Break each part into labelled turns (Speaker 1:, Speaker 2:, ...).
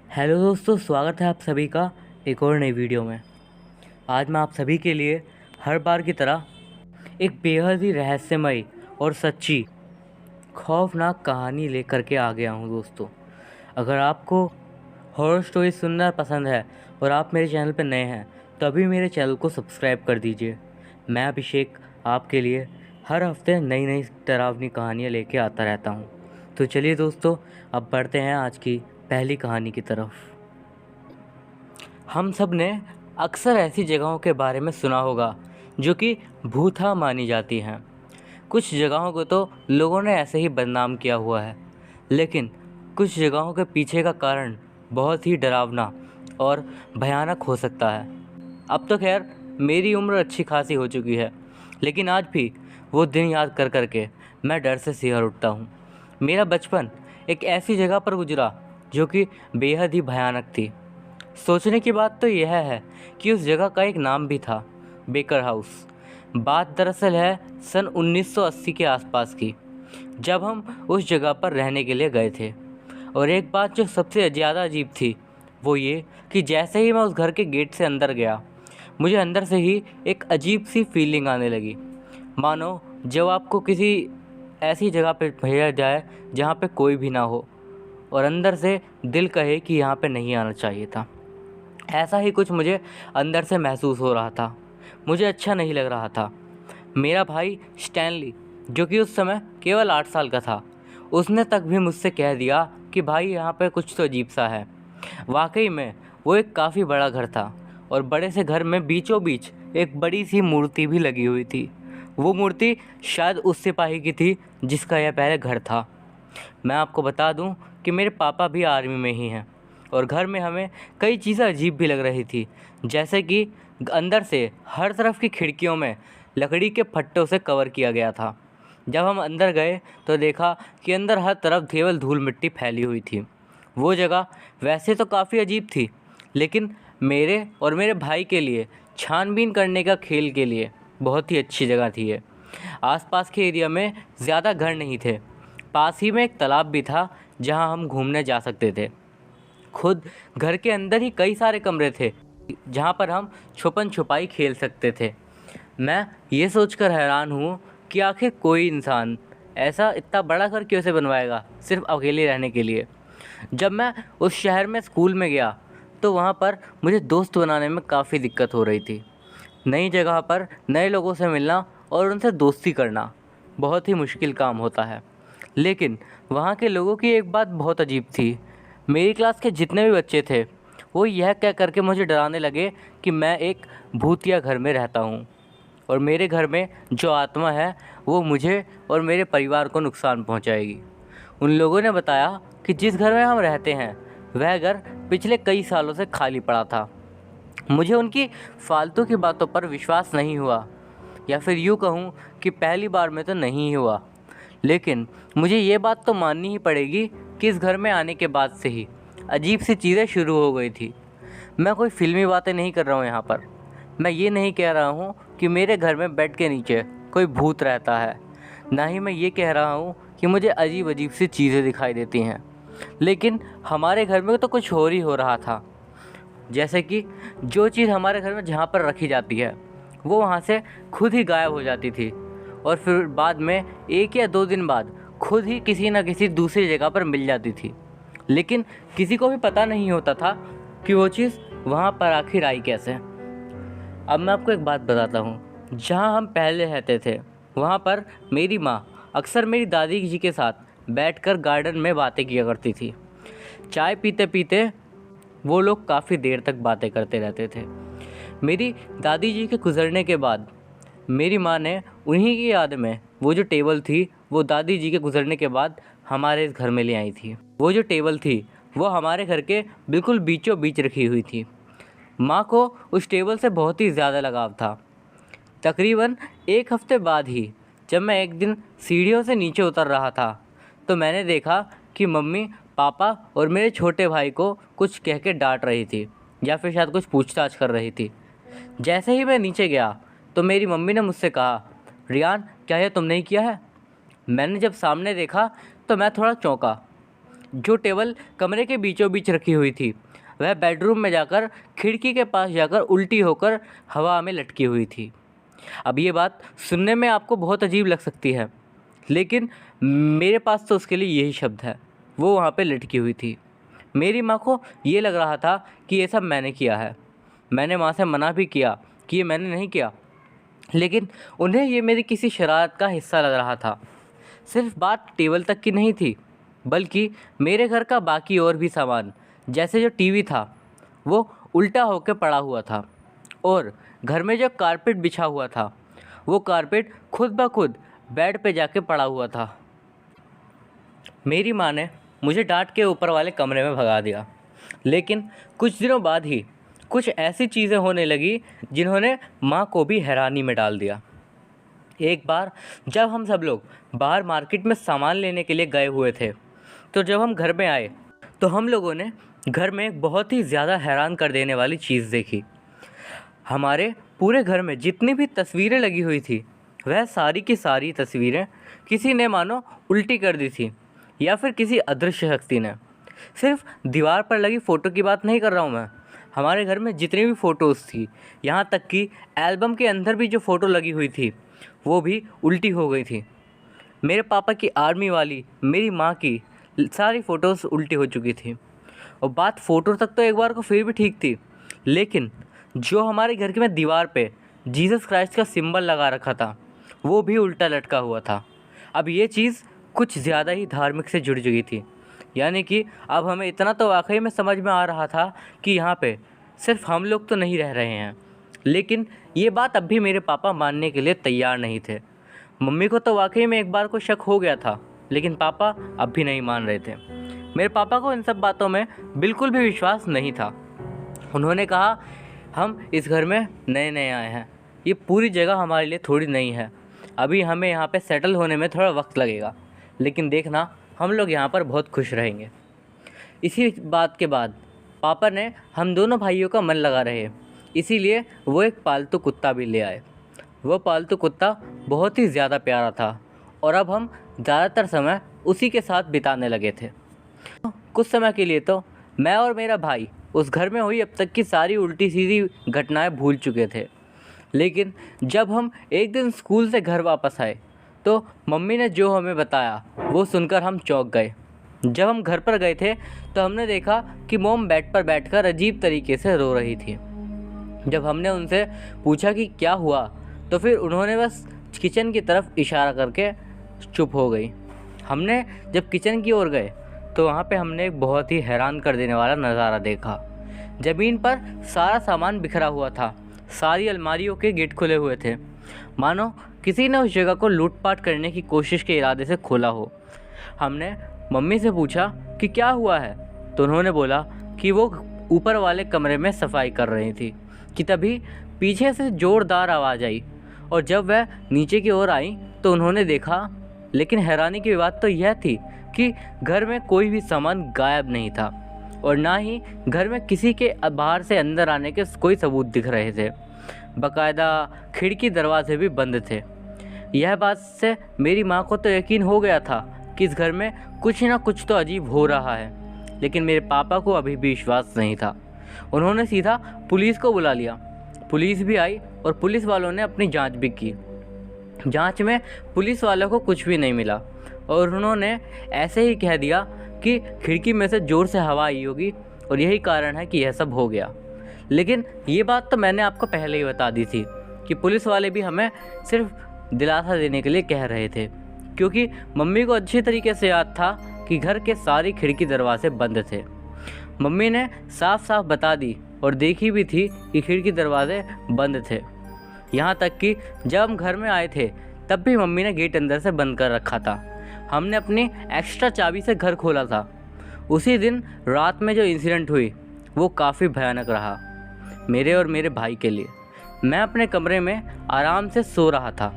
Speaker 1: Hello दोस्तों, स्वागत है आप सभी का एक और नई वीडियो में। आज मैं आप सभी के लिए हर बार की तरह एक बेहद ही रहस्यमयी और सच्ची खौफनाक कहानी लेकर के आ गया हूँ दोस्तों। अगर आपको हॉरर स्टोरी सुनना पसंद है और आप मेरे चैनल पर नए हैं तो अभी मेरे चैनल को सब्सक्राइब कर दीजिए। मैं अभिषेक आपके लिए हर हफ्ते नई नई डरावनी कहानियाँ लेके आता रहता हूँ। तो चलिए दोस्तों, अब बढ़ते हैं आज की पहली कहानी की तरफ। हम सब ने अक्सर ऐसी जगहों के बारे में सुना होगा जो कि भूता मानी जाती हैं। कुछ जगहों को तो लोगों ने ऐसे ही बदनाम किया हुआ है, लेकिन कुछ जगहों के पीछे का कारण बहुत ही डरावना और भयानक हो सकता है। अब तो खैर मेरी उम्र अच्छी खासी हो चुकी है, लेकिन आज भी वो दिन याद कर कर के मैं डर से सिहर उठता हूँ। मेरा बचपन एक ऐसी जगह पर गुजरा जो कि बेहद ही भयानक थी। सोचने की बात तो यह है कि उस जगह का एक नाम भी था, बेकर हाउस। बात दरअसल है सन 1980 के आसपास की, जब हम उस जगह पर रहने के लिए गए थे। और एक बात जो सबसे ज़्यादा अजीब थी वो ये कि जैसे ही मैं उस घर के गेट से अंदर गया, मुझे अंदर से ही एक अजीब सी फीलिंग आने लगी, मानो जब आपको किसी ऐसी जगह पर भेजा जाए जहाँ पे कोई भी ना हो और अंदर से दिल कहे कि यहाँ पे नहीं आना चाहिए था। ऐसा ही कुछ मुझे अंदर से महसूस हो रहा था। मुझे अच्छा नहीं लग रहा था। मेरा भाई स्टैनली, जो कि उस समय केवल 8 साल का था, उसने तक भी मुझसे कह दिया कि भाई यहाँ पे कुछ तो अजीब सा है। वाकई में वो एक काफ़ी बड़ा घर था और बड़े से घर में बीचों बीच एक बड़ी सी मूर्ति भी लगी हुई थी। वो मूर्ति शायद उस सिपाही की थी जिसका यह पहले घर था। मैं आपको बता दूं कि मेरे पापा भी आर्मी में ही हैं और घर में हमें कई चीज़ें अजीब भी लग रही थी, जैसे कि अंदर से हर तरफ की खिड़कियों में लकड़ी के फट्टों से कवर किया गया था। जब हम अंदर गए तो देखा कि अंदर हर तरफ केवल धूल मिट्टी फैली हुई थी। वो जगह वैसे तो काफ़ी अजीब थी, लेकिन मेरे और मेरे भाई के लिए छानबीन करने का खेल के लिए बहुत ही अच्छी जगह थी ये। आसपास के एरिया में ज़्यादा घर नहीं थे। पास ही में एक तालाब भी था जहां हम घूमने जा सकते थे। खुद घर के अंदर ही कई सारे कमरे थे जहां पर हम छुपन छुपाई खेल सकते थे। मैं ये सोचकर हैरान हूँ कि आखिर कोई इंसान ऐसा इतना बड़ा घर क्यों से बनवाएगा सिर्फ अकेले रहने के लिए। जब मैं उस शहर में स्कूल में गया तो वहाँ पर मुझे दोस्त बनाने में काफ़ी दिक्कत हो रही थी। नई जगह पर नए लोगों से मिलना और उनसे दोस्ती करना बहुत ही मुश्किल काम होता है। लेकिन वहाँ के लोगों की एक बात बहुत अजीब थी। मेरी क्लास के जितने भी बच्चे थे वो यह कह करके मुझे डराने लगे कि मैं एक भूतिया घर में रहता हूँ और मेरे घर में जो आत्मा है वो मुझे और मेरे परिवार को नुकसान पहुँचाएगी। उन लोगों ने बताया कि जिस घर में हम रहते हैं वह घर पिछले कई सालों से खाली पड़ा था। मुझे उनकी फालतू की बातों पर विश्वास नहीं हुआ, या फिर यूँ कहूँ कि पहली बार में तो नहीं ही हुआ, लेकिन मुझे ये बात तो माननी ही पड़ेगी कि इस घर में आने के बाद से ही अजीब सी चीज़ें शुरू हो गई थी। मैं कोई फिल्मी बातें नहीं कर रहा हूँ यहाँ पर। मैं ये नहीं कह रहा हूँ कि मेरे घर में बेड के नीचे कोई भूत रहता है, ना ही मैं ये कह रहा हूँ कि मुझे अजीब अजीब सी चीज़ें दिखाई देती हैं। लेकिन हमारे घर में तो कुछ और ही हो रहा था। जैसे कि जो चीज़ हमारे घर में जहाँ पर रखी जाती है वो वहाँ से खुद ही गायब हो जाती थी और फिर बाद में 1 या 2 दिन बाद खुद ही किसी न किसी दूसरी जगह पर मिल जाती थी। लेकिन किसी को भी पता नहीं होता था कि वो चीज़ वहाँ पर आखिर आई कैसे। अब मैं आपको एक बात बताता हूँ। जहाँ हम पहले रहते थे वहाँ पर मेरी माँ अक्सर मेरी दादी जी के साथ बैठकर गार्डन में बातें किया करती थी। चाय पीते पीते वो लोग काफ़ी देर तक बातें करते रहते थे। मेरी दादी जी के गुज़रने के बाद मेरी माँ ने उन्हीं की याद में वो जो टेबल थी वो दादी जी के गुज़रने के बाद हमारे इस घर में ले आई थी। वो जो टेबल थी वो हमारे घर के बिल्कुल बीचों बीच रखी हुई थी। माँ को उस टेबल से बहुत ही ज़्यादा लगाव था। तकरीबन 1 हफ्ते बाद ही जब मैं एक दिन सीढ़ियों से नीचे उतर रहा था तो मैंने देखा कि मम्मी पापा और मेरे छोटे भाई को कुछ कह के डांट रही थी या फिर शायद कुछ पूछताछ कर रही थी। जैसे ही मैं नीचे गया तो मेरी मम्मी ने मुझसे कहा, रियान क्या यह तुमने ही किया है? मैंने जब सामने देखा तो मैं थोड़ा चौंका। जो टेबल कमरे के बीचों बीच रखी हुई थी वह बेडरूम में जाकर खिड़की के पास जाकर उल्टी होकर हवा में लटकी हुई थी। अब ये बात सुनने में आपको बहुत अजीब लग सकती है, लेकिन मेरे पास तो उसके लिए यही शब्द है। वो वहाँ पे लटकी हुई थी। मेरी माँ को ये लग रहा था कि ये सब मैंने किया है। मैंने माँ से मना भी किया कि ये मैंने नहीं किया, लेकिन उन्हें ये मेरी किसी शरारत का हिस्सा लग रहा था। सिर्फ बात टेबल तक की नहीं थी, बल्कि मेरे घर का बाकी और भी सामान, जैसे जो टीवी था वो उल्टा होकर पड़ा हुआ था, और घर में जो कारपेट बिछा हुआ था वो कारपेट खुद ब खुद बेड पे जाके पड़ा हुआ था। मेरी माँ ने मुझे डांट के ऊपर वाले कमरे में भगा दिया, लेकिन कुछ दिनों बाद ही कुछ ऐसी चीज़ें होने लगी जिन्होंने माँ को भी हैरानी में डाल दिया। एक बार जब हम सब लोग बाहर मार्केट में सामान लेने के लिए गए हुए थे, तो जब हम घर में आए तो हम लोगों ने घर में एक बहुत ही ज़्यादा हैरान कर देने वाली चीज़ देखी। हमारे पूरे घर में जितनी भी तस्वीरें लगी हुई थी वह सारी की सारी तस्वीरें किसी ने मानो उल्टी कर दी थी, या फिर किसी अदृश्य शक्ति ने। सिर्फ दीवार पर लगी फ़ोटो की बात नहीं कर रहा हूँ मैं। हमारे घर में जितनी भी फ़ोटोज़ थी, यहाँ तक कि एल्बम के अंदर भी जो फ़ोटो लगी हुई थी वो भी उल्टी हो गई थी। मेरे पापा की आर्मी वाली, मेरी माँ की सारी फ़ोटोज़ उल्टी हो चुकी थी। और बात फ़ोटो तक तो एक बार को फिर भी ठीक थी, लेकिन जो हमारे घर के में दीवार पे जीसस क्राइस्ट का सिंबल लगा रखा था वो भी उल्टा लटका हुआ था। अब ये चीज़ कुछ ज़्यादा ही धार्मिक से जुड़ चुकी थी, यानी कि अब हमें इतना तो वाकई में समझ में आ रहा था कि यहाँ पे सिर्फ हम लोग तो नहीं रह रहे हैं। लेकिन ये बात अब भी मेरे पापा मानने के लिए तैयार नहीं थे। मम्मी को तो वाकई में एक बार को शक हो गया था, लेकिन पापा अब भी नहीं मान रहे थे। मेरे पापा को इन सब बातों में बिल्कुल भी विश्वास नहीं था। उन्होंने कहा, हम इस घर में नए नए आए हैं, ये पूरी जगह हमारे लिए थोड़ी नई है, अभी हमें यहाँ पे सेटल होने में थोड़ा वक्त लगेगा, लेकिन देखना हम लोग यहाँ पर बहुत खुश रहेंगे। इसी बात के बाद पापा ने हम दोनों भाइयों का मन लगा रहे, इसीलिए वो एक पालतू कुत्ता भी ले आए। वो पालतू कुत्ता बहुत ही ज़्यादा प्यारा था और अब हम ज़्यादातर समय उसी के साथ बिताने लगे थे। कुछ समय के लिए तो मैं और मेरा भाई उस घर में हुई अब तक की सारी उल्टी सीधी घटनाएं भूल चुके थे, लेकिन जब हम एक दिन स्कूल से घर वापस आए तो मम्मी ने जो हमें बताया वो सुनकर हम चौंक गए। जब हम घर पर गए थे तो हमने देखा कि मॉम बेड पर बैठकर अजीब तरीके से रो रही थी। जब हमने उनसे पूछा कि क्या हुआ, तो फिर उन्होंने बस किचन की तरफ इशारा करके चुप हो गई। हमने जब किचन की ओर गए तो वहाँ पे हमने एक बहुत ही हैरान कर देने वाला नज़ारा देखा। ज़मीन पर सारा सामान बिखरा हुआ था, सारी अलमारियों के गेट खुले हुए थे, मानो किसी ने उस जगह को लूटपाट करने की कोशिश के इरादे से खोला हो। हमने मम्मी से पूछा कि क्या हुआ है, तो उन्होंने बोला कि वो ऊपर वाले कमरे में सफाई कर रही थी कि तभी पीछे से ज़ोरदार आवाज़ आई, और जब वह नीचे की ओर आई तो उन्होंने देखा, लेकिन हैरानी की बात तो यह थी कि घर में कोई भी सामान गायब नहीं था और ना ही घर में किसी के बाहर से अंदर आने के कोई सबूत दिख रहे थे। बाकायदा खिड़की दरवाजे भी बंद थे। यह बात से मेरी माँ को तो यकीन हो गया था कि इस घर में कुछ ना कुछ तो अजीब हो रहा है, लेकिन मेरे पापा को अभी भी विश्वास नहीं था। उन्होंने सीधा पुलिस को बुला लिया। पुलिस भी आई और पुलिस वालों ने अपनी जांच भी की। जांच में पुलिस वालों को कुछ भी नहीं मिला और उन्होंने ऐसे ही कह दिया कि खिड़की में से ज़ोर से हवा आई होगी और यही कारण है कि यह सब हो गया। लेकिन ये बात तो मैंने आपको पहले ही बता दी थी कि पुलिस वाले भी हमें सिर्फ दिलासा देने के लिए कह रहे थे, क्योंकि मम्मी को अच्छी तरीके से याद था कि घर के सारी खिड़की दरवाजे बंद थे। मम्मी ने साफ साफ बता दी और देखी भी थी कि खिड़की दरवाजे बंद थे। यहाँ तक कि जब हम घर में आए थे तब भी मम्मी ने गेट अंदर से बंद कर रखा था। हमने अपनी एक्स्ट्रा चाबी से घर खोला था। उसी दिन रात में जो इंसिडेंट हुई वो काफ़ी भयानक रहा मेरे और मेरे भाई के लिए। मैं अपने कमरे में आराम से सो रहा था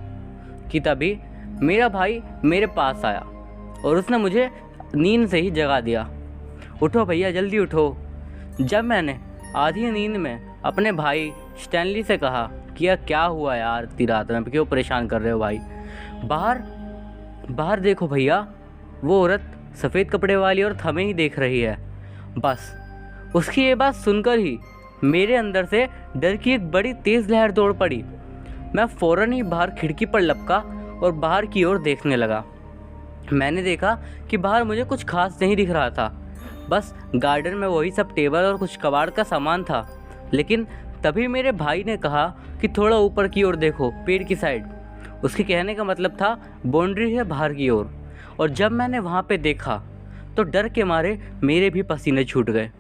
Speaker 1: कि तभी मेरा भाई मेरे पास आया और उसने मुझे नींद से ही जगा दिया। उठो भैया, जल्दी उठो। जब मैंने आधी नींद में अपने भाई स्टैनली से कहा कि यार क्या हुआ यार, इतनी रात में क्यों परेशान कर रहे हो भाई, बाहर देखो भैया, वो औरत सफ़ेद कपड़े वाली औरत हमें ही देख रही है। बस उसकी ये बात सुनकर ही मेरे अंदर से डर की एक बड़ी तेज़ लहर दौड़ पड़ी। मैं फ़ौरन ही बाहर खिड़की पर लपका और बाहर की ओर देखने लगा। मैंने देखा कि बाहर मुझे कुछ खास नहीं दिख रहा था, बस गार्डन में वही सब टेबल और कुछ कबाड़ का सामान था। लेकिन तभी मेरे भाई ने कहा कि थोड़ा ऊपर की ओर देखो, पेड़ की साइड। उसके कहने का मतलब था बाउंड्री है बाहर की ओर। और जब मैंने वहाँ पे देखा तो डर के मारे मेरे भी पसीने छूट गए।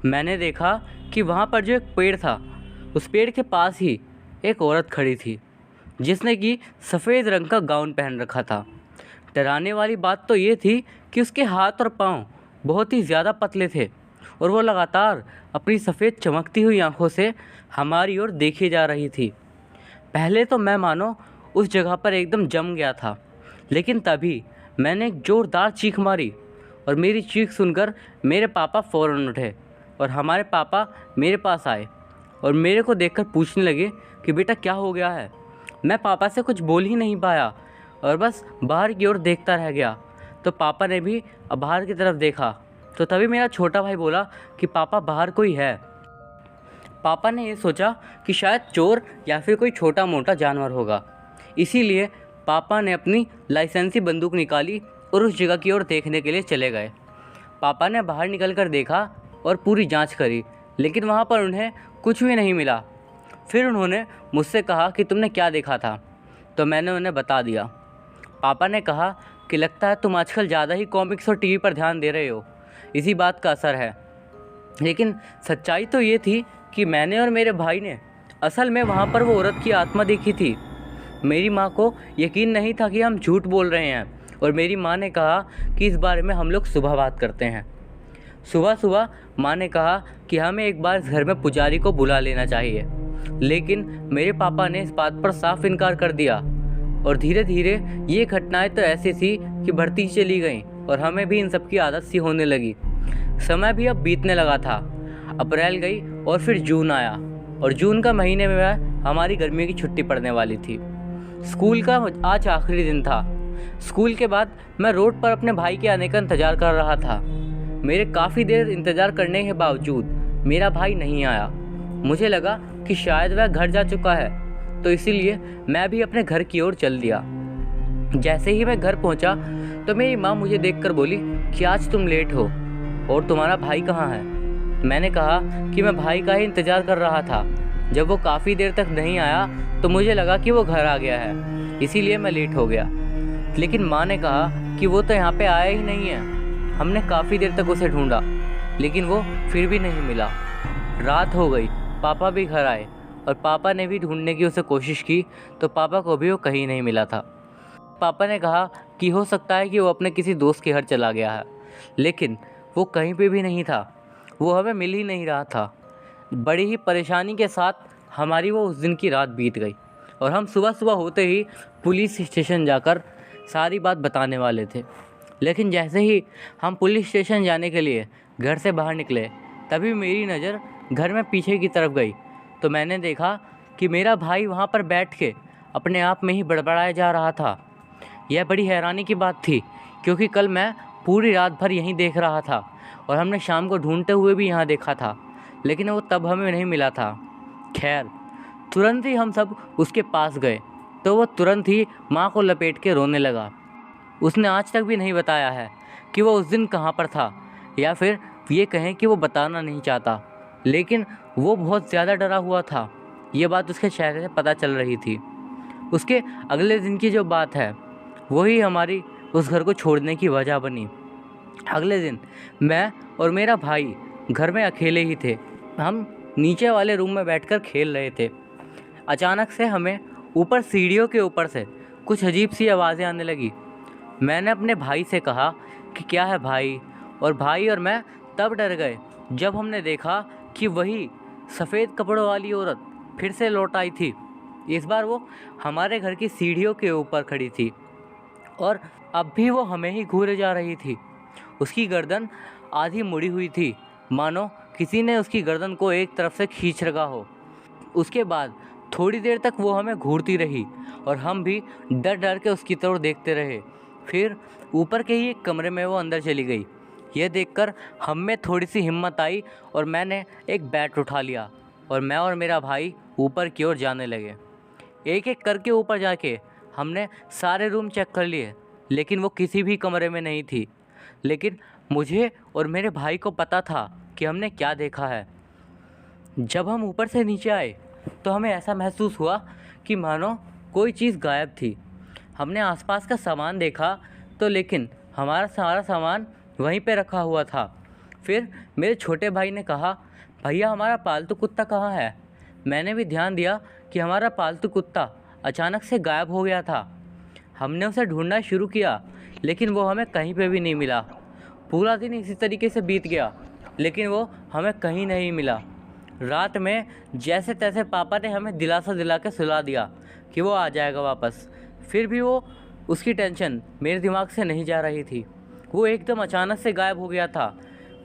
Speaker 1: मैंने देखा कि वहाँ पर जो एक पेड़ था, उस पेड़ के पास ही एक औरत खड़ी थी जिसने कि सफ़ेद रंग का गाउन पहन रखा था। डराने वाली बात तो ये थी कि उसके हाथ और पाँव बहुत ही ज़्यादा पतले थे और वो लगातार अपनी सफ़ेद चमकती हुई आंखों से हमारी ओर देखे जा रही थी। पहले तो मैं मानो उस जगह पर एकदम जम गया था, लेकिन तभी मैंने एक ज़ोरदार चीख मारी और मेरी चीख सुनकर मेरे पापा फ़ौरन उठे और हमारे पापा मेरे पास आए और मेरे को देखकर पूछने लगे कि बेटा क्या हो गया है। मैं पापा से कुछ बोल ही नहीं पाया और बस बाहर की ओर देखता रह गया। तो पापा ने भी बाहर की तरफ देखा तो तभी मेरा छोटा भाई बोला कि पापा बाहर कोई है। पापा ने ये सोचा कि शायद चोर या फिर कोई छोटा मोटा जानवर होगा, इसीलिए पापा ने अपनी लाइसेंसी बंदूक निकाली और उस जगह की ओर देखने के लिए चले गए। पापा ने बाहर निकलकर देखा और पूरी जांच करी, लेकिन वहाँ पर उन्हें कुछ भी नहीं मिला। फिर उन्होंने मुझसे कहा कि तुमने क्या देखा था, तो मैंने उन्हें बता दिया। पापा ने कहा कि लगता है तुम आजकल ज़्यादा ही कॉमिक्स और टीवी पर ध्यान दे रहे हो, इसी बात का असर है। लेकिन सच्चाई तो ये थी कि मैंने और मेरे भाई ने असल में वहाँ पर वो औरत की आत्मा देखी थी। मेरी माँ को यकीन नहीं था कि हम झूठ बोल रहे हैं और मेरी माँ ने कहा कि इस बारे में हम लोग सुबह बात करते हैं। सुबह सुबह माँ ने कहा कि हमें एक बार इस घर में पुजारी को बुला लेना चाहिए, लेकिन मेरे पापा ने इस बात पर साफ इनकार कर दिया। और धीरे धीरे ये घटनाएं तो ऐसी थी कि बढ़ती चली गईं और हमें भी इन सब की आदत सी होने लगी। समय भी अब बीतने लगा था। अप्रैल गई और फिर जून आया और जून का महीने में हमारी गर्मियों की छुट्टी पड़ने वाली थी। स्कूल का आज आखिरी दिन था। स्कूल के बाद मैं रोड पर अपने भाई के आने का इंतज़ार कर रहा था। मेरे काफ़ी देर इंतज़ार करने के बावजूद मेरा भाई नहीं आया। मुझे लगा कि शायद वह घर जा चुका है, तो इसीलिए मैं भी अपने घर की ओर चल दिया। जैसे ही मैं घर पहुंचा तो मेरी माँ मुझे देखकर बोली कि आज तुम लेट हो और तुम्हारा भाई कहाँ है। मैंने कहा कि मैं भाई का ही इंतज़ार कर रहा था। जब वो काफ़ी देर तक नहीं आया तो मुझे लगा कि वो घर आ गया है, इसीलिए मैं लेट हो गया। लेकिन माँ ने कहा कि वो तो यहाँ पे आया ही नहीं है। हमने काफ़ी देर तक उसे ढूंढा, लेकिन वो फिर भी नहीं मिला। रात हो गई, पापा भी घर आए और पापा ने भी ढूंढने की उसे कोशिश की, तो पापा को भी वो कहीं नहीं मिला था। पापा ने कहा कि हो सकता है कि वो अपने किसी दोस्त के घर चला गया है, लेकिन वो कहीं पे भी नहीं था। वो हमें मिल ही नहीं रहा था। बड़ी ही परेशानी के साथ हमारी वो उस दिन की रात बीत गई और हम सुबह सुबह होते ही पुलिस स्टेशन जाकर सारी बात बताने वाले थे। लेकिन जैसे ही हम पुलिस स्टेशन जाने के लिए घर से बाहर निकले, तभी मेरी नज़र घर में पीछे की तरफ गई तो मैंने देखा कि मेरा भाई वहाँ पर बैठ के अपने आप में ही बड़बड़ाया जा रहा था। यह बड़ी हैरानी की बात थी, क्योंकि कल मैं पूरी रात भर यहीं देख रहा था और हमने शाम को ढूंढते हुए भी यहाँ देखा था, लेकिन वो तब हमें नहीं मिला था। खैर, तुरंत ही हम सब उसके पास गए तो वो तुरंत ही माँ को लपेट के रोने लगा। उसने आज तक भी नहीं बताया है कि वो उस दिन कहाँ पर था, या फिर ये कहें कि वो बताना नहीं चाहता, लेकिन वो बहुत ज़्यादा डरा हुआ था। ये बात उसके चेहरे से पता चल रही थी। उसके अगले दिन की जो बात है वही हमारी उस घर को छोड़ने की वजह बनी। अगले दिन मैं और मेरा भाई घर में अकेले ही थे। हम नीचे वाले रूम में बैठकर खेल रहे थे। अचानक से हमें ऊपर सीढ़ियों के ऊपर से कुछ अजीब सी आवाज़ें आने लगी। मैंने अपने भाई से कहा कि क्या है भाई, और भाई और मैं तब डर गए जब हमने देखा कि वही सफ़ेद कपड़ों वाली औरत फिर से लौट आई थी। इस बार वो हमारे घर की सीढ़ियों के ऊपर खड़ी थी और अब भी वो हमें ही घूरे जा रही थी। उसकी गर्दन आधी मुड़ी हुई थी, मानो किसी ने उसकी गर्दन को एक तरफ से खींच रखा हो। उसके बाद थोड़ी देर तक वो हमें घूरती रही और हम भी डर डर के उसकी तरफ देखते रहे। फिर ऊपर के ही एक कमरे में वो अंदर चली गई। यह देखकर हम में थोड़ी सी हिम्मत आई और मैंने एक बैट उठा लिया और मैं और मेरा भाई ऊपर की ओर जाने लगे। एक एक करके ऊपर जाके हमने सारे रूम चेक कर लिए, लेकिन वो किसी भी कमरे में नहीं थी। लेकिन मुझे और मेरे भाई को पता था कि हमने क्या देखा है। जब हम ऊपर से नीचे आए तो हमें ऐसा महसूस हुआ कि मानो कोई चीज़ गायब थी। हमने आसपास का सामान देखा तो लेकिन हमारा सारा सामान वहीं पे रखा हुआ था। फिर मेरे छोटे भाई ने कहा, भैया हमारा पालतू कुत्ता कहाँ है? मैंने भी ध्यान दिया कि हमारा पालतू कुत्ता अचानक से गायब हो गया था। हमने उसे ढूंढना शुरू किया, लेकिन वो हमें कहीं पे भी नहीं मिला। पूरा दिन इसी तरीके से बीत गया, लेकिन वो हमें कहीं नहीं मिला। रात में जैसे तैसे पापा ने हमें दिलासा दिला के सुला दिया कि वो आ जाएगा वापस। फिर भी उसकी टेंशन मेरे दिमाग से नहीं जा रही थी। वो एकदम अचानक से गायब हो गया था,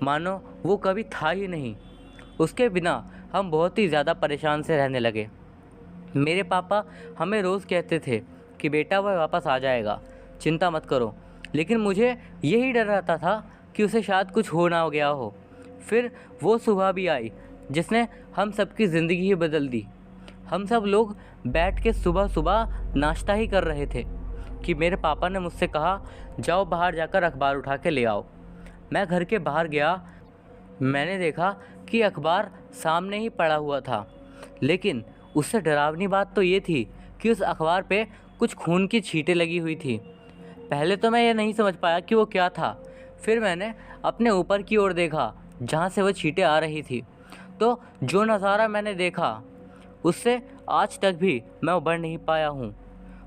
Speaker 1: मानो वो कभी था ही नहीं। उसके बिना हम बहुत ही ज़्यादा परेशान से रहने लगे। मेरे पापा हमें रोज़ कहते थे कि बेटा वह वापस आ जाएगा, चिंता मत करो। लेकिन मुझे यही डर रहता था कि उसे शायद कुछ हो ना हो गया हो। फिर वो सुबह भी आई जिसने हम सबकी ज़िंदगी ही बदल दी। हम सब लोग बैठ के सुबह सुबह नाश्ता ही कर रहे थे कि मेरे पापा ने मुझसे कहा, जाओ बाहर जाकर अखबार उठा के ले आओ। मैं घर के बाहर गया। मैंने देखा कि अखबार सामने ही पड़ा हुआ था, लेकिन उससे डरावनी बात तो ये थी कि उस अखबार पे कुछ खून की छींटें लगी हुई थी। पहले तो मैं ये नहीं समझ पाया कि वो क्या था। फिर मैंने अपने ऊपर की ओर देखा जहाँ से वो छींटें आ रही थी, तो जो नज़ारा मैंने देखा उससे आज तक भी मैं उबर नहीं पाया हूँ।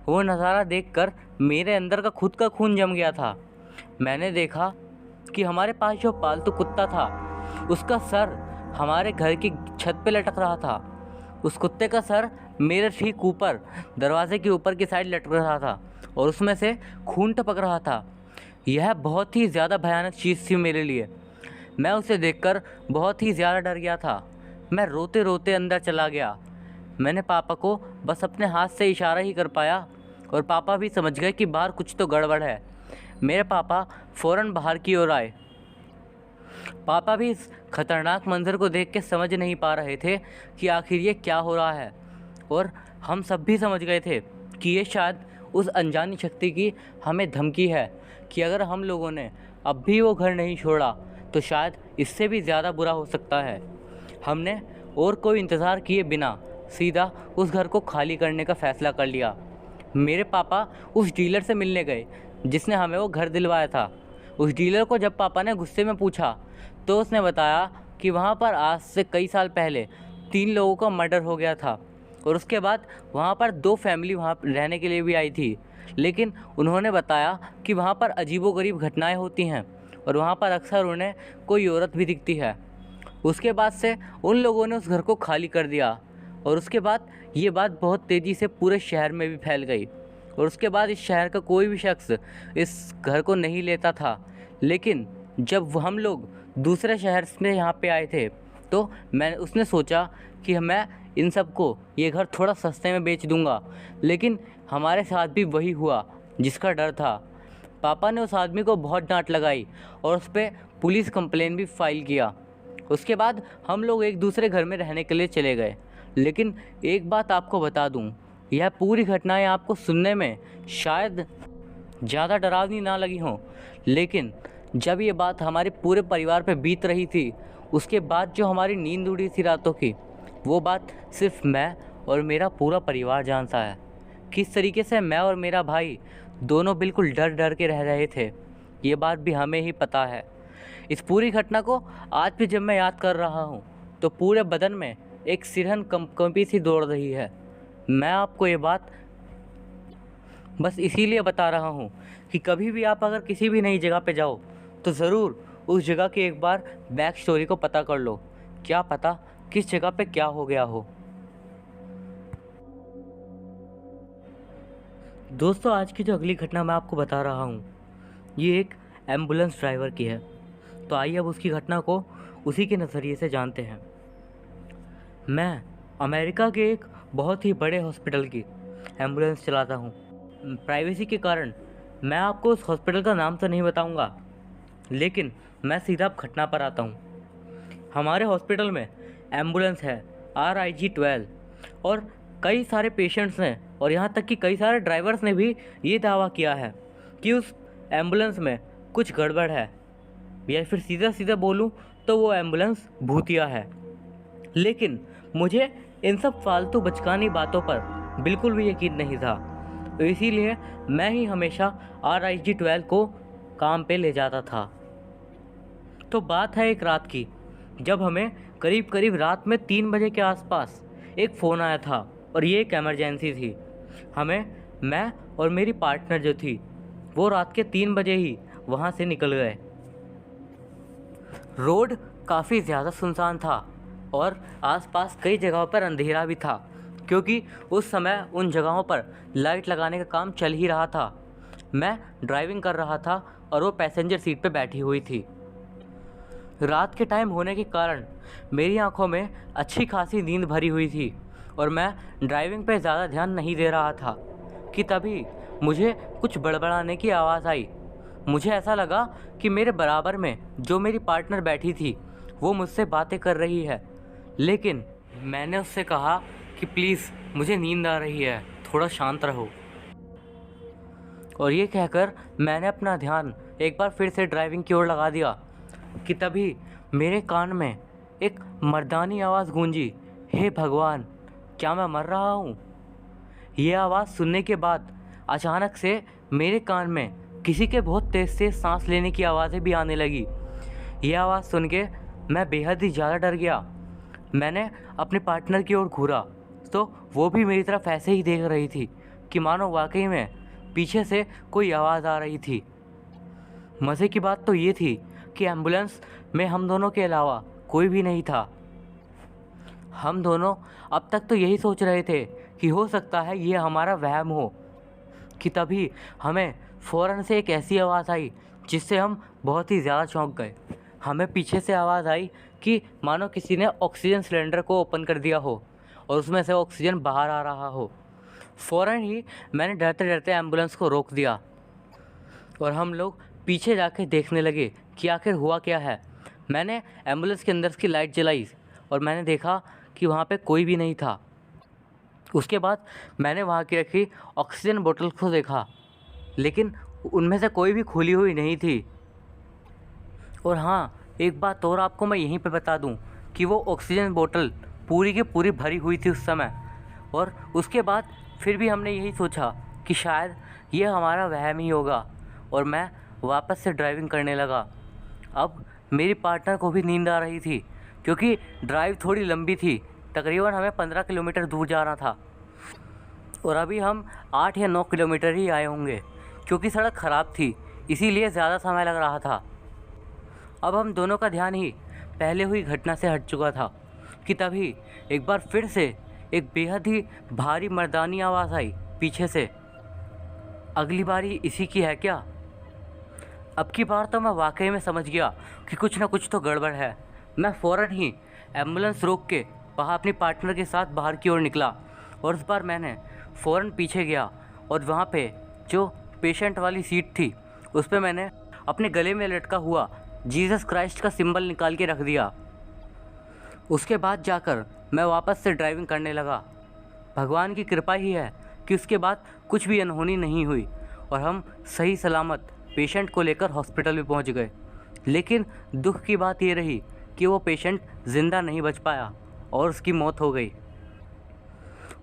Speaker 1: वो नज़ारा देखकर मेरे अंदर का खुद का खून जम गया था। मैंने देखा कि हमारे पास जो पालतू कुत्ता था उसका सर हमारे घर की छत पे लटक रहा था। उस कुत्ते का सर मेरे ठीक ऊपर दरवाजे के ऊपर की साइड लटक रहा था और उसमें से खून टपक रहा था। यह बहुत ही ज़्यादा भयानक चीज़ थी मेरे लिए। मैं उसे देखकर बहुत ही ज़्यादा डर गया था। मैं रोते रोते अंदर चला गया। मैंने पापा को बस अपने हाथ से इशारा ही कर पाया और पापा भी समझ गए कि बाहर कुछ तो गड़बड़ है। मेरे पापा फ़ौरन बाहर की ओर आए। पापा भी इस खतरनाक मंजर को देख के समझ नहीं पा रहे थे कि आखिर ये क्या हो रहा है, और हम सब भी समझ गए थे कि ये शायद उस अनजानी शक्ति की हमें धमकी है कि अगर हम लोगों ने अब भी वो घर नहीं छोड़ा तो शायद इससे भी ज़्यादा बुरा हो सकता है। हमने और कोई इंतज़ार किए बिना सीधा उस घर को खाली करने का फ़ैसला कर लिया। मेरे पापा उस डीलर से मिलने गए जिसने हमें वो घर दिलवाया था। उस डीलर को जब पापा ने गुस्से में पूछा तो उसने बताया कि वहाँ पर आज से कई साल पहले 3 लोगों का मर्डर हो गया था और उसके बाद वहाँ पर 2 फैमिली वहाँ रहने के लिए भी आई थी। लेकिन उन्होंने बताया कि वहाँ पर अजीबोगरीब घटनाएं होती हैं और वहाँ पर अक्सर उन्हें कोई औरत भी दिखती है। उसके बाद से उन लोगों ने उस घर को खाली कर दिया और उसके बाद ये बात बहुत तेज़ी से पूरे शहर में भी फैल गई और उसके बाद इस शहर का कोई भी शख्स इस घर को नहीं लेता था। लेकिन जब हम लोग दूसरे शहर में यहाँ पे आए थे तो उसने सोचा कि मैं इन सब को ये घर थोड़ा सस्ते में बेच दूंगा। लेकिन हमारे साथ भी वही हुआ जिसका डर था। पापा ने उस आदमी को बहुत डांट लगाई और उस पर पुलिस कंप्लेन भी फाइल किया। उसके बाद हम लोग एक दूसरे घर में रहने के लिए चले गए। लेकिन एक बात आपको बता दूं, यह पूरी घटनाएं आपको सुनने में शायद ज़्यादा डरावनी ना लगी हों, लेकिन जब ये बात हमारे पूरे परिवार पे बीत रही थी, उसके बाद जो हमारी नींद उड़ी थी रातों की, वो बात सिर्फ मैं और मेरा पूरा परिवार जानता है। किस तरीके से मैं और मेरा भाई दोनों बिल्कुल डर डर के रह रहे थे, ये बात भी हमें ही पता है। इस पूरी घटना को आज भी जब मैं याद कर रहा हूँ तो पूरे बदन में एक सिरहन कंपी सी दौड़ रही है। मैं आपको ये बात बस इसीलिए बता रहा हूँ कि कभी भी आप अगर किसी भी नई जगह पे जाओ तो ज़रूर उस जगह की एक बार बैक स्टोरी को पता कर लो। क्या पता किस जगह पे क्या हो गया हो। दोस्तों, आज की जो अगली घटना मैं आपको बता रहा हूँ ये एक एम्बुलेंस ड्राइवर की है। तो आइए अब उसकी घटना को उसी के नज़रिए से जानते हैं। मैं अमेरिका के एक बहुत ही बड़े हॉस्पिटल की एम्बुलेंस चलाता हूँ। प्राइवेसी के कारण मैं आपको उस हॉस्पिटल का नाम तो नहीं बताऊंगा, लेकिन मैं सीधा अब घटना पर आता हूँ। हमारे हॉस्पिटल में एम्बुलेंस है RIG-12 और कई सारे पेशेंट्स हैं और यहाँ तक कि कई सारे ड्राइवर्स ने भी ये दावा किया है कि उस एम्बुलेंस में कुछ गड़बड़ है, या फिर सीधा सीधा बोलूँ तो वो एम्बुलेंस भूतिया है। लेकिन मुझे इन सब फालतू बचकानी बातों पर बिल्कुल भी यकीन नहीं था, तो इसीलिए मैं ही हमेशा RIG-12 को काम पे ले जाता था। तो बात है एक रात की, जब हमें करीब करीब रात में 3 बजे के आसपास एक फ़ोन आया था और ये एक इमरजेंसी थी। मैं और मेरी पार्टनर जो थी वो रात के 3 बजे ही वहाँ से निकल गए। रोड काफ़ी ज़्यादा सुनसान था और आसपास कई जगहों पर अंधेरा भी था, क्योंकि उस समय उन जगहों पर लाइट लगाने का काम चल ही रहा था। मैं ड्राइविंग कर रहा था और वो पैसेंजर सीट पे बैठी हुई थी। रात के टाइम होने के कारण मेरी आंखों में अच्छी खासी नींद भरी हुई थी और मैं ड्राइविंग पे ज़्यादा ध्यान नहीं दे रहा था कि तभी मुझे कुछ बड़बड़ाने की आवाज़ आई। मुझे ऐसा लगा कि मेरे बराबर में जो मेरी पार्टनर बैठी थी वो मुझसे बातें कर रही है, लेकिन मैंने उससे कहा कि प्लीज़ मुझे नींद आ रही है, थोड़ा शांत रहो। और ये कहकर मैंने अपना ध्यान एक बार फिर से ड्राइविंग की ओर लगा दिया कि तभी मेरे कान में एक मर्दानी आवाज़ गूंजी, हे भगवान, क्या मैं मर रहा हूँ? ये आवाज़ सुनने के बाद अचानक से मेरे कान में किसी के बहुत तेज़ से सांस लेने की आवाज़ें भी आने लगी। ये आवाज़ सुन के मैं बेहद ही ज़्यादा डर गया। मैंने अपने पार्टनर की ओर घूरा तो वो भी मेरी तरफ ऐसे ही देख रही थी कि मानो वाकई में पीछे से कोई आवाज़ आ रही थी। मज़े की बात तो ये थी कि एम्बुलेंस में हम दोनों के अलावा कोई भी नहीं था। हम दोनों अब तक तो यही सोच रहे थे कि हो सकता है ये हमारा वहम हो, कि तभी हमें फ़ौरन से एक ऐसी आवाज़ आई जिससे हम बहुत ही ज़्यादा चौंक गए। हमें पीछे से आवाज़ आई कि मानो किसी ने ऑक्सीजन सिलेंडर को ओपन कर दिया हो और उसमें से ऑक्सीजन बाहर आ रहा हो। फ़ौरन ही मैंने डरते डरते एम्बुलेंस को रोक दिया और हम लोग पीछे जाके देखने लगे कि आखिर हुआ क्या है। मैंने एम्बुलेंस के अंदर की लाइट जलाई और मैंने देखा कि वहाँ पे कोई भी नहीं था। उसके बाद मैंने वहाँ की रखी ऑक्सीजन बोतल को देखा, लेकिन उनमें से कोई भी खुली हुई नहीं थी। और हाँ, एक बात और आपको मैं यहीं पे बता दूं कि वो ऑक्सीजन बोतल पूरी की पूरी भरी हुई थी उस समय। और उसके बाद फिर भी हमने यही सोचा कि शायद ये हमारा वहम ही होगा और मैं वापस से ड्राइविंग करने लगा। अब मेरी पार्टनर को भी नींद आ रही थी, क्योंकि ड्राइव थोड़ी लंबी थी, तकरीबन हमें 15 किलोमीटर दूर जाना था और अभी हम 8 या 9 किलोमीटर ही आए होंगे, क्योंकि सड़क ख़राब थी इसीलिए ज़्यादा समय लग रहा था। अब हम दोनों का ध्यान ही पहले हुई घटना से हट चुका था कि तभी एक बार फिर से एक बेहद ही भारी मर्दानी आवाज़ आई पीछे से, अगली बारी इसी की है क्या? अब की बार तो मैं वाकई में समझ गया कि कुछ ना कुछ तो गड़बड़ है। मैं फ़ौरन ही एम्बुलेंस रोक के वहाँ अपनी पार्टनर के साथ बाहर की ओर निकला और इस बार मैंने फ़ौरन पीछे गया और वहाँ पे जो पेशेंट वाली सीट थी उस पर मैंने अपने गले में लटका हुआ जीसस क्राइस्ट का सिंबल निकाल के रख दिया। उसके बाद जाकर मैं वापस से ड्राइविंग करने लगा। भगवान की कृपा ही है कि उसके बाद कुछ भी अनहोनी नहीं हुई और हम सही सलामत पेशेंट को लेकर हॉस्पिटल में पहुंच गए। लेकिन दुख की बात ये रही कि वो पेशेंट ज़िंदा नहीं बच पाया और उसकी मौत हो गई।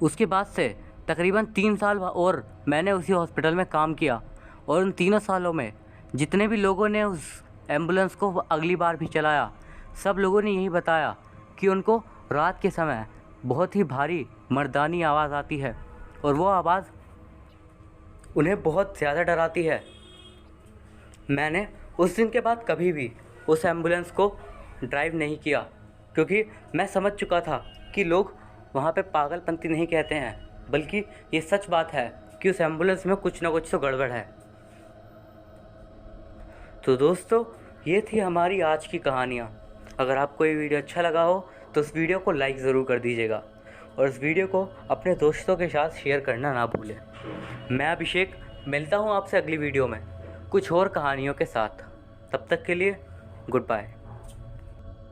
Speaker 1: उसके बाद से तकरीबन 3 साल और मैंने उसी हॉस्पिटल में काम किया और उन 3 सालों में जितने भी लोगों ने उस एम्बुलेंस को अगली बार भी चलाया, सब लोगों ने यही बताया कि उनको रात के समय बहुत ही भारी मर्दानी आवाज़ आती है और वो आवाज़ उन्हें बहुत ज़्यादा डराती है। मैंने उस दिन के बाद कभी भी उस एम्बुलेंस को ड्राइव नहीं किया, क्योंकि मैं समझ चुका था कि लोग वहाँ पे पागलपंती नहीं कहते हैं, बल्कि ये सच बात है कि उस एम्बुलेंस में कुछ ना कुछ तो गड़बड़ है। तो दोस्तों, ये थी हमारी आज की कहानियाँ। अगर आपको ये वीडियो अच्छा लगा हो तो इस वीडियो को लाइक ज़रूर कर दीजिएगा और इस वीडियो को अपने दोस्तों के साथ शेयर करना ना भूलें। मैं अभिषेक मिलता हूँ आपसे अगली वीडियो में कुछ और कहानियों के साथ। तब तक के लिए गुड बाय।